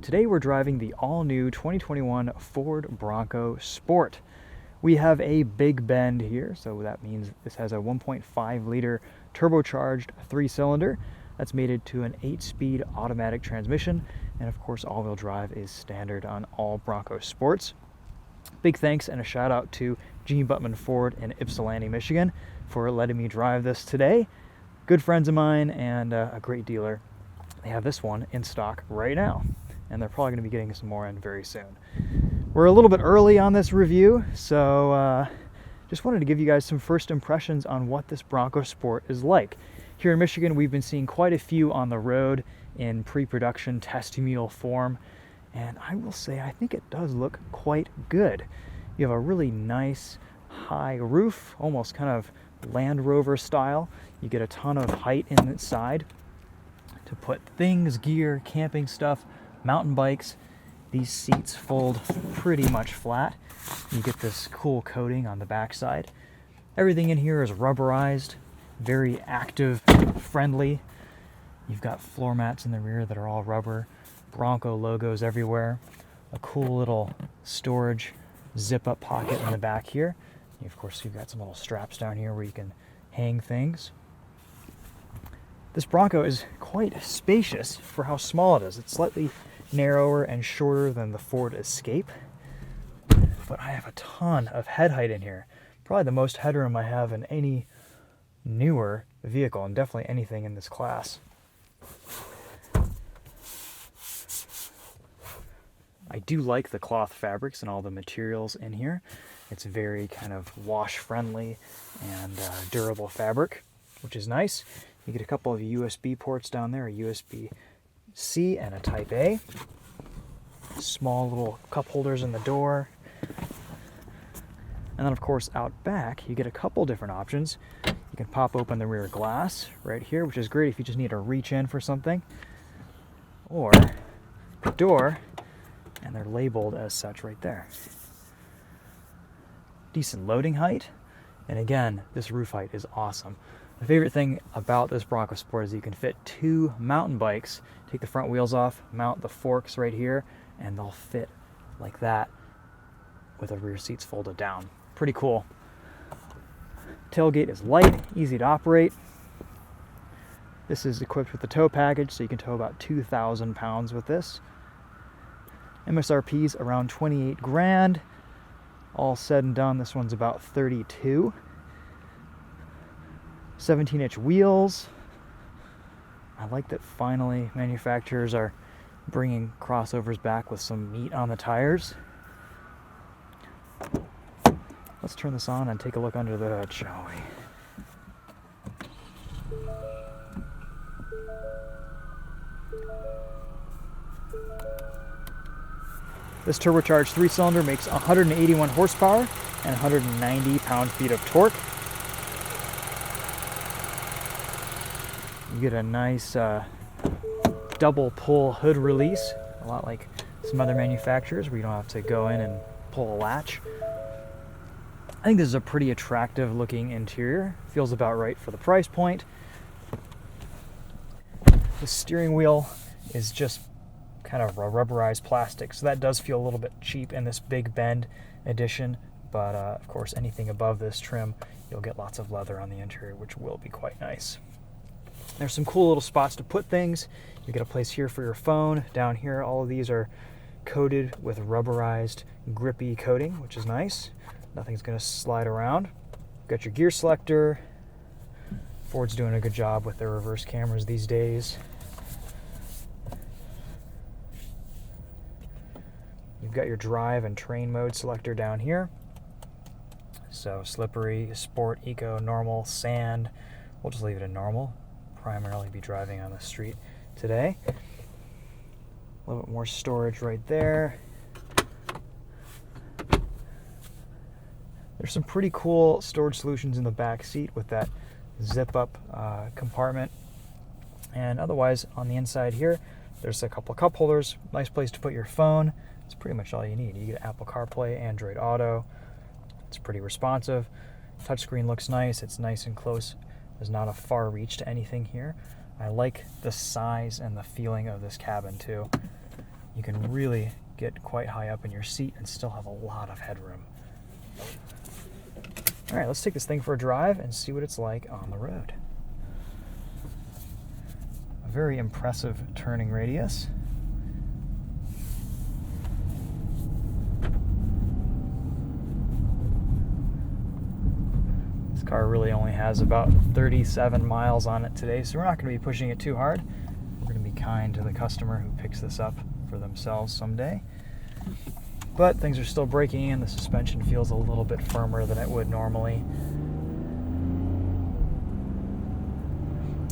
Today we're driving the all-new 2021 Ford Bronco Sport. We have a big bend here, so that means this has a 1.5-liter turbocharged 3-cylinder that's mated to an 8-speed automatic transmission, and of course all-wheel drive is standard on all Bronco Sports. Big thanks and a shout out to Gene Buttman Ford in Ypsilanti, Michigan for letting me drive this today. Good friends of mine and a great dealer. They have this one in stock right now, and they're probably going to be getting some more in very soon. We're a little bit early on this review, so just wanted to give you guys some first impressions on what this Bronco Sport is like. Here in Michigan, we've been seeing quite a few on the road in pre-production test mule form, and I will say I think it does look quite good. You have a really nice high roof, almost kind of Land Rover style. You get a ton of height inside to put things, gear, camping stuff, mountain bikes. These seats fold pretty much flat. You get this cool coating on the backside. Everything in here is rubberized, very active, friendly. You've got floor mats in the rear that are all rubber, Bronco logos everywhere, a cool little storage zip-up pocket in the back here. Of course, you've got some little straps down here where you can hang things. This Bronco is quite spacious for how small it is. It's slightly narrower and shorter than the Ford Escape, but I have a ton of head height in here. Probably the most headroom I have in any newer vehicle, and definitely anything in this class. I do like the cloth fabrics and all the materials in here. It's very kind of wash-friendly and durable fabric, which is nice. You get a couple of USB ports down there, a USB-C and a Type A. Small little cup holders in the door. And then, of course, out back, you get a couple different options. You can pop open the rear glass right here, which is great if you just need to reach in for something. Or the door, and they're labeled as such right there. Decent loading height, and again, this roof height is awesome. My favorite thing about this Bronco Sport is you can fit 2 mountain bikes, take the front wheels off, mount the forks right here, and they'll fit like that with the rear seats folded down. Pretty cool. Tailgate is light, easy to operate. This is equipped with the tow package, so you can tow about 2,000 pounds with this. MSRP is around 28 grand. All said and done, this one's about 32. 17-inch wheels. I like that finally manufacturers are bringing crossovers back with some meat on the tires. Let's turn this on and take a look under the hood, shall we? This turbocharged 3-cylinder makes 181 horsepower and 190 pound-feet of torque. You get a nice double pull hood release, a lot like some other manufacturers where you don't have to go in and pull a latch. I think this is a pretty attractive looking interior. Feels about right for the price point. The steering wheel is just kind of a rubberized plastic, so that does feel a little bit cheap in this big bend edition, but of course anything above this trim you'll get lots of leather on the interior, which will be quite nice. There's some cool little spots to put things. You get a place here for your phone. Down here, all of these are coated with rubberized grippy coating, which is nice. Nothing's going to slide around. Got your gear selector. Ford's doing a good job with their reverse cameras these days. You've got your drive and train mode selector down here. So slippery, sport, eco, normal, sand. We'll just leave it in normal. Primarily be driving on the street today. A little bit more storage right there. There's some pretty cool storage solutions in the back seat with that zip-up compartment. And otherwise, on the inside here, there's a couple of cup holders. Nice place to put your phone. It's pretty much all you need. You get Apple CarPlay, Android Auto. It's pretty responsive. Touchscreen looks nice. It's nice and close. There's not a far reach to anything here. I like the size and the feeling of this cabin too. You can really get quite high up in your seat and still have a lot of headroom. All right, let's take this thing for a drive and see what it's like on the road. A very impressive turning radius. This car really only has about 37 miles on it today, so we're not going to be pushing it too hard. We're going to be kind to the customer who picks this up for themselves someday. But things are still breaking in. The suspension feels a little bit firmer than it would normally.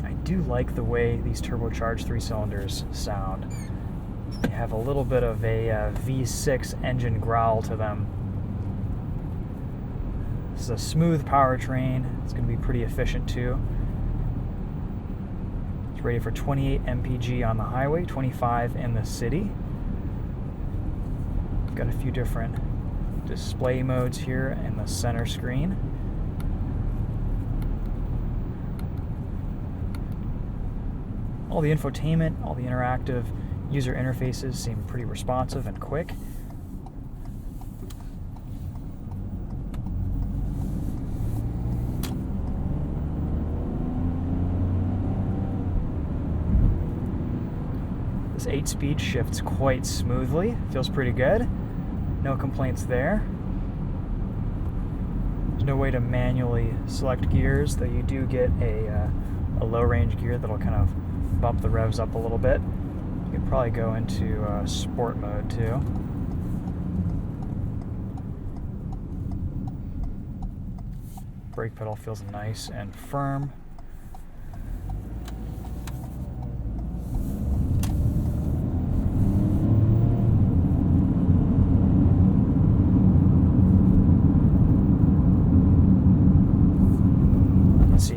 I do like the way these turbocharged 3-cylinders sound. They have a little bit of a V6 engine growl to them. This is a smooth powertrain. It's going to be pretty efficient too. It's rated for 28 mpg on the highway, 25 in the city. Got a few different display modes here in the center screen. All the infotainment, all the interactive user interfaces seem pretty responsive and quick. This 8-speed shifts quite smoothly, feels pretty good. No complaints there. There's no way to manually select gears, though you do get a low-range gear that'll kind of bump the revs up a little bit. You could probably go into sport mode too. Brake pedal feels nice and firm.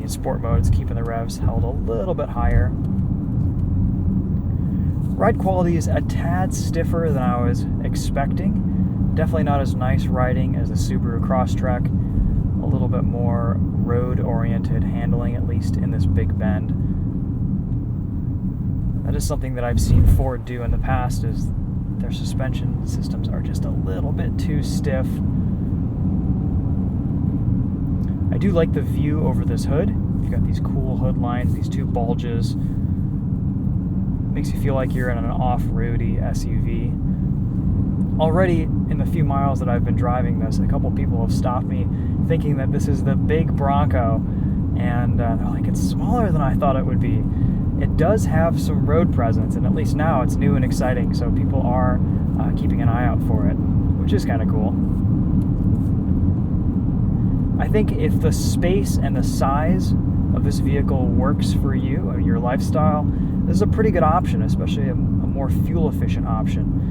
Sport mode, it's keeping the revs held a little bit higher. Ride quality is a tad stiffer than I was expecting. Definitely not as nice riding as the Subaru Crosstrek. A little bit more road-oriented handling, at least in this big bend. That is something that I've seen Ford do in the past, is their suspension systems are just a little bit too stiff. I do like the view over this hood. You've got these cool hood lines, these two bulges. Makes you feel like you're in an off-roady SUV. Already, in the few miles that I've been driving this, a couple people have stopped me thinking that this is the big Bronco, and they're like, it's smaller than I thought it would be. It does have some road presence, and at least now it's new and exciting, so people are keeping an eye out for it, which is kind of cool. I think if the space and the size of this vehicle works for you or your lifestyle, this is a pretty good option, especially a more fuel-efficient option.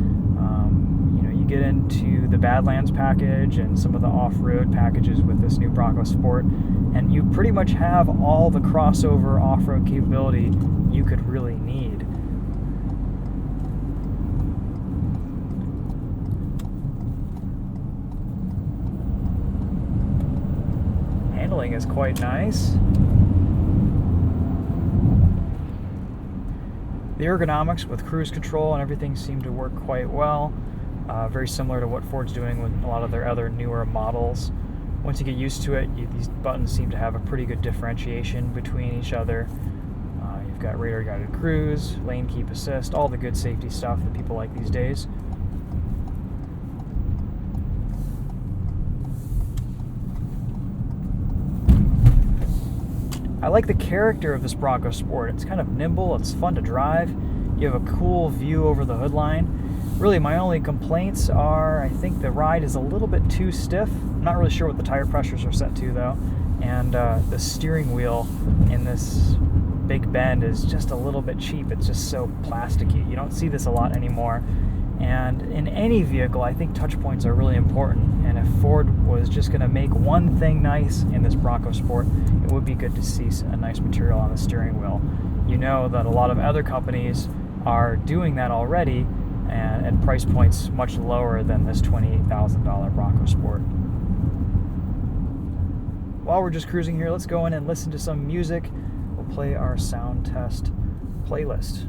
You get into the Badlands package and some of the off-road packages with this new Bronco Sport, and you pretty much have all the crossover off-road capability you could really need. Handling is quite nice. The ergonomics with cruise control and everything seem to work quite well. Very similar to what Ford's doing with a lot of their other newer models. Once you get used to it, these buttons seem to have a pretty good differentiation between each other. You've got radar guided cruise, lane keep assist, all the good safety stuff that people like these days. I like the character of this Bronco Sport. It's kind of nimble, it's fun to drive. You have a cool view over the hood line. Really, my only complaints are, I think the ride is a little bit too stiff. I'm not really sure what the tire pressures are set to though. And the steering wheel in this big bend is just a little bit cheap. It's just so plasticky. You don't see this a lot anymore. And in any vehicle, I think touch points are really important. And if Ford was just going to make one thing nice in this Bronco Sport, it would be good to see a nice material on the steering wheel. You know that a lot of other companies are doing that already, and at price points much lower than this $28,000 Bronco Sport. While we're just cruising here, let's go in and listen to some music. We'll play our sound test playlist.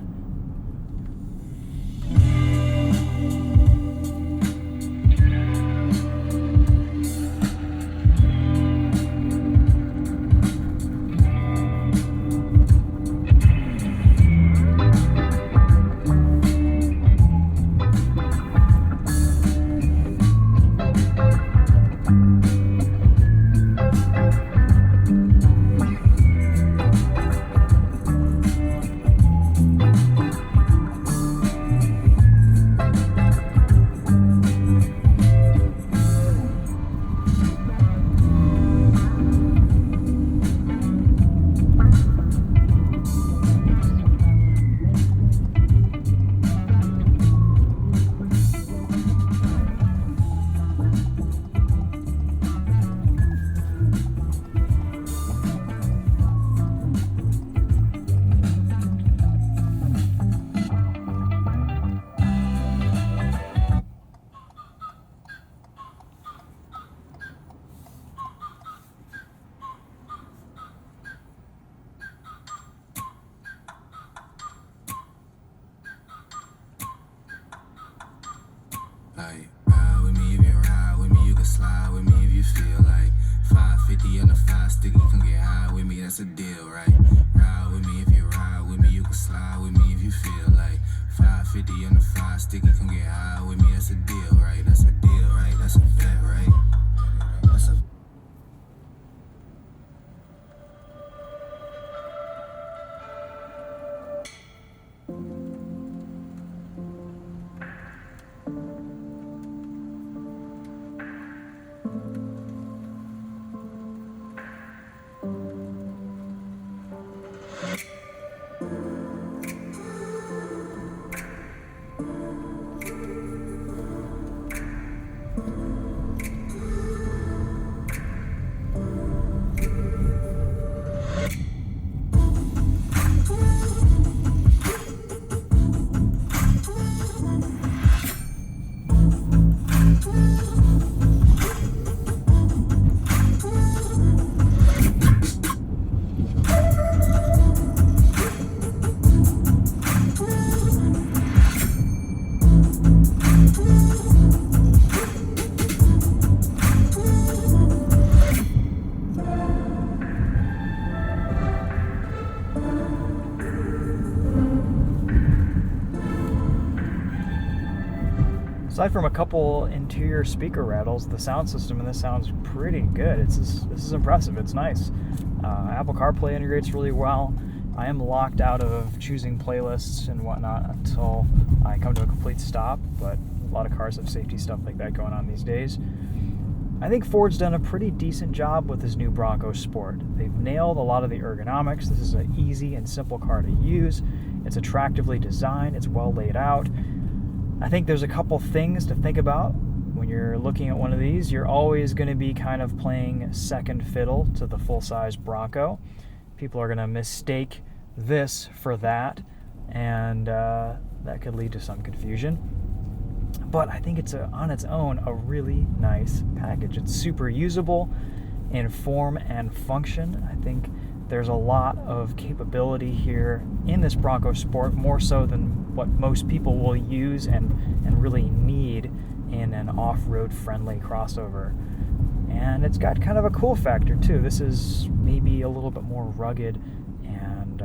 Like, ride with me if you ride with me, you can slide with me if you feel like 550 on the 5 sticky, come get high with me, that's a deal, right? Ride with me if you ride with me, you can slide with me if you feel like 550 on the 5 sticky, come get high with me, that's a deal, right? That's a deal, right? That's a bet, right? That's a Aside from a couple interior speaker rattles, the sound system in this sounds pretty good. This is impressive. It's nice. Apple CarPlay integrates really well. I am locked out of choosing playlists and whatnot until I come to a complete stop, but a lot of cars have safety stuff like that going on these days. I think Ford's done a pretty decent job with this new Bronco Sport. They've nailed a lot of the ergonomics. This is an easy and simple car to use. It's attractively designed. It's well laid out. I think there's a couple things to think about when you're looking at one of these. You're always going to be kind of playing second fiddle to the full-size Bronco. People are going to mistake this for that, and that could lead to some confusion. But I think it's on its own a really nice package. It's super usable in form and function. I think there's a lot of capability here in this Bronco Sport, more so than what most people will use and really need in an off-road friendly crossover. And it's got kind of a cool factor too. This is maybe a little bit more rugged and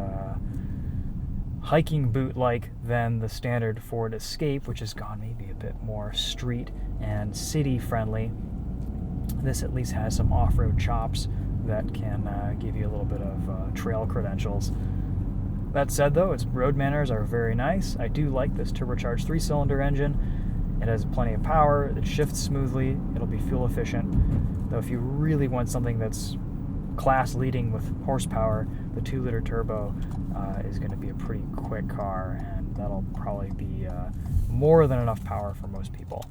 hiking boot-like than the standard Ford Escape, which has gone maybe a bit more street and city friendly. This at least has some off-road chops that can give you a little bit of trail credentials. That said though, its road manners are very nice. I do like this turbocharged 3-cylinder engine. It has plenty of power, it shifts smoothly, it'll be fuel efficient. Though if you really want something that's class leading with horsepower, the 2-liter turbo is going to be a pretty quick car, and that'll probably be more than enough power for most people.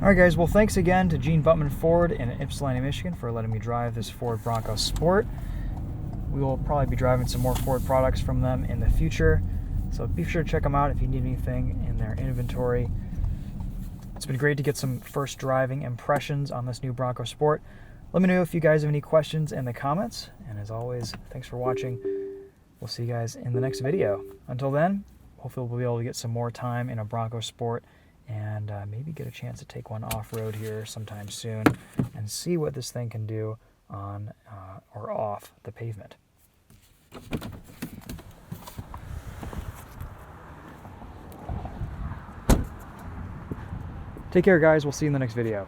Alright guys, well thanks again to Gene Buttman Ford in Ypsilanti, Michigan for letting me drive this Ford Bronco Sport. We will probably be driving some more Ford products from them in the future, so be sure to check them out if you need anything in their inventory. It's been great to get some first driving impressions on this new Bronco Sport. Let me know if you guys have any questions in the comments, and as always, thanks for watching. We'll see you guys in the next video. Until then, hopefully we'll be able to get some more time in a Bronco Sport and maybe get a chance to take one off-road here sometime soon and see what this thing can do on or off the pavement. Take care guys, we'll see you in the next video.